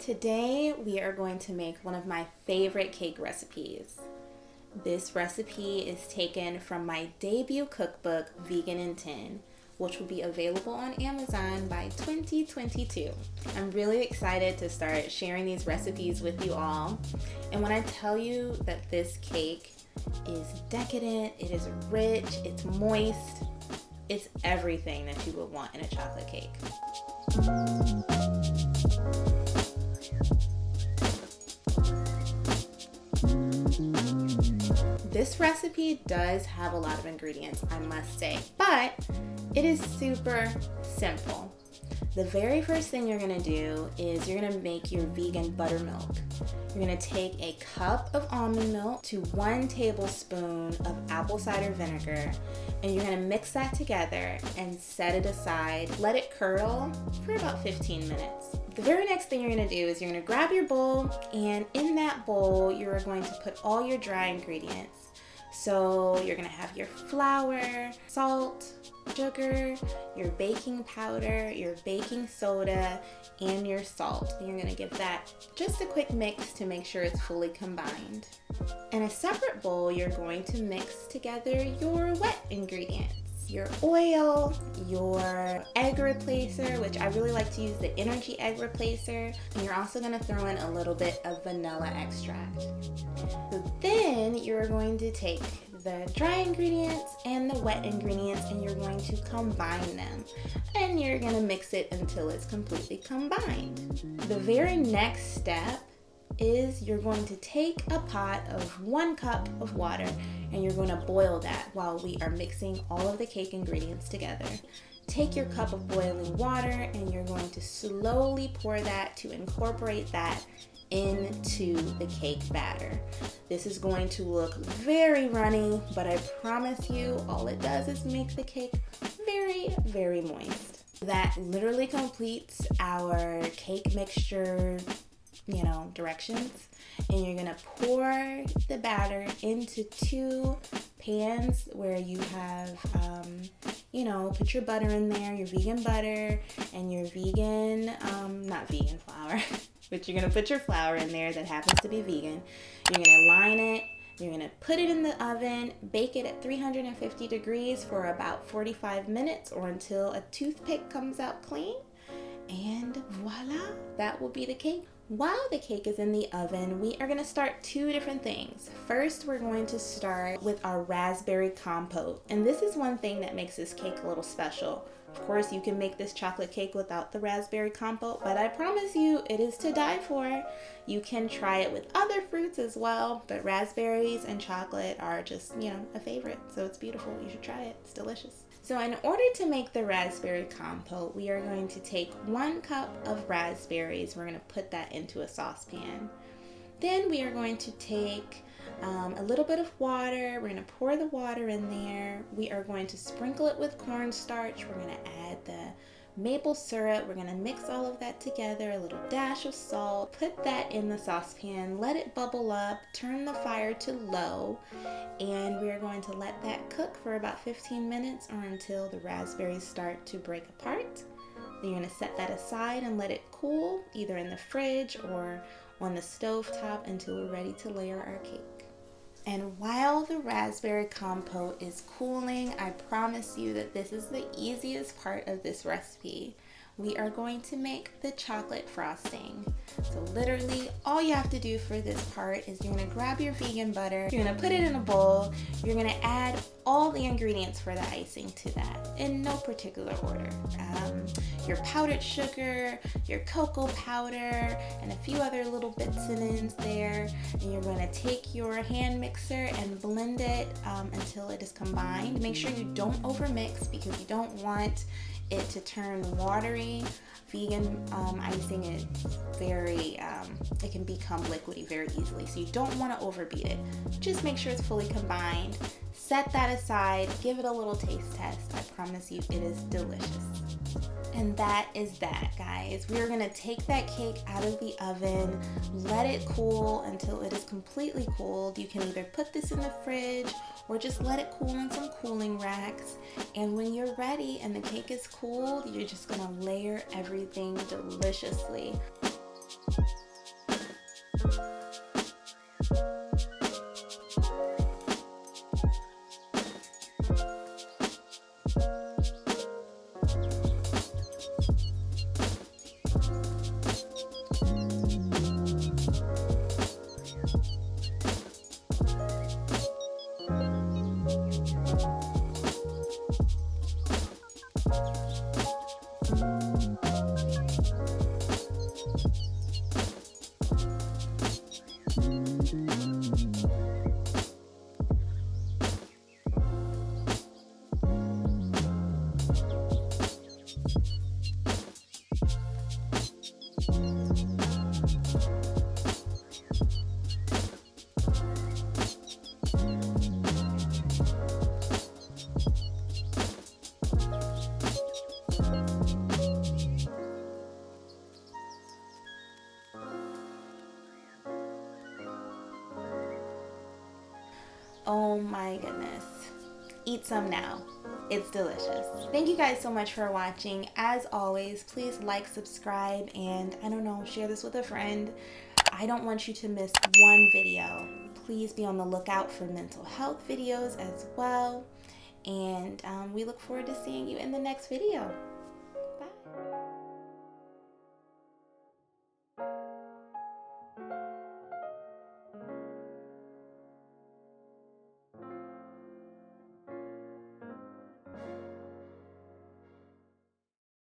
Today we are going to make one of my favorite cake recipes. This recipe is taken from my debut cookbook, Vegan in 10, which will be available on Amazon by 2022. I'm really excited to start sharing these recipes with you all. And when I tell you that this cake is decadent, it is rich, it's moist, it's everything that you would want in a chocolate cake. This recipe does have a lot of ingredients, I must say, but it is super simple. The very first thing you're gonna do is you're gonna make your vegan buttermilk. You're gonna take a cup of almond milk to 1 tablespoon of apple cider vinegar, and you're gonna mix that together and set it aside. Let it curdle for about 15 minutes. The very next thing you're gonna do is you're gonna grab your bowl, and in that bowl, you're going to put all your dry ingredients. So you're gonna have your flour, salt, sugar, your baking powder, your baking soda, and your salt. And you're gonna give that just a quick mix to make sure it's fully combined. In a separate bowl, you're going to mix together your wet ingredients. Your oil, your egg replacer, which I really like to use the energy egg replacer, and you're also going to throw in a little bit of vanilla extract. So then you're going to take the dry ingredients and the wet ingredients and you're going to combine them, and you're going to mix it until it's completely combined. The very next step is you're going to take a pot of 1 cup of water and you're going to boil that while we are mixing all of the cake ingredients together. Take your cup of boiling water and you're going to slowly pour that to incorporate that into the cake batter. This is going to look very runny, but I promise you all it does is make the cake very, very moist. That literally completes our cake mixture directions, and you're gonna pour the batter into 2 pans where you have put your butter in there, your vegan butter and your vegan not vegan flour but you're gonna put your flour in there that happens to be vegan. You're gonna line it, you're gonna put it in the oven, bake it at 350 degrees for about 45 minutes or until a toothpick comes out clean, and voila, that will be the cake. While the cake is in the oven, we are going to start 2 different things. First, we're going to start with our raspberry compote. And this is one thing that makes this cake a little special. Of course, you can make this chocolate cake without the raspberry compote, but I promise you it is to die for. You can try it with other fruits as well, but raspberries and chocolate are just, a favorite. So it's beautiful. You should try it. It's delicious. So in order to make the raspberry compote, we are going to take 1 cup of raspberries. We're going to put that into a saucepan. Then we are going to take a little bit of water. We're going to pour the water in there. We are going to sprinkle it with cornstarch. We're going to add the maple syrup. We're going to mix all of that together, a little dash of salt, put that in the saucepan, let it bubble up, turn the fire to low, and we're going to let that cook for about 15 minutes or until the raspberries start to break apart. Then you're going to set that aside and let it cool, either in the fridge or on the stove top, until we're ready to layer our cake. And while the raspberry compote is cooling, I promise you that this is the easiest part of this recipe. We are going to make the chocolate frosting. So literally all you have to do for this part is you're going to grab your vegan butter, you're going to put it in a bowl, you're going to add all the ingredients for the icing to that in no particular order. Your powdered sugar, your cocoa powder, and a few other little bits and ends there. And you're going to take your hand mixer and blend it until it is combined. Make sure you don't overmix because you don't want it to turn watery. Vegan icing is very, it can become liquidy very easily, so you don't want to overbeat it. Just make sure it's fully combined. Set that aside, give it a little taste test. I promise you it is delicious. And that is that, guys. We're gonna take that cake out of the oven, let it cool until it is completely cooled. You can either put this in the fridge or just let it cool in some cooling racks. And when you're ready and the cake is cooled, you're just gonna layer everything deliciously. Oh my goodness. Eat some now. It's delicious. Thank you guys so much for watching. As always, please like, subscribe, and I don't know, share this with a friend. I don't want you to miss one video. Please be on the lookout for mental health videos as well. And we look forward to seeing you in the next video.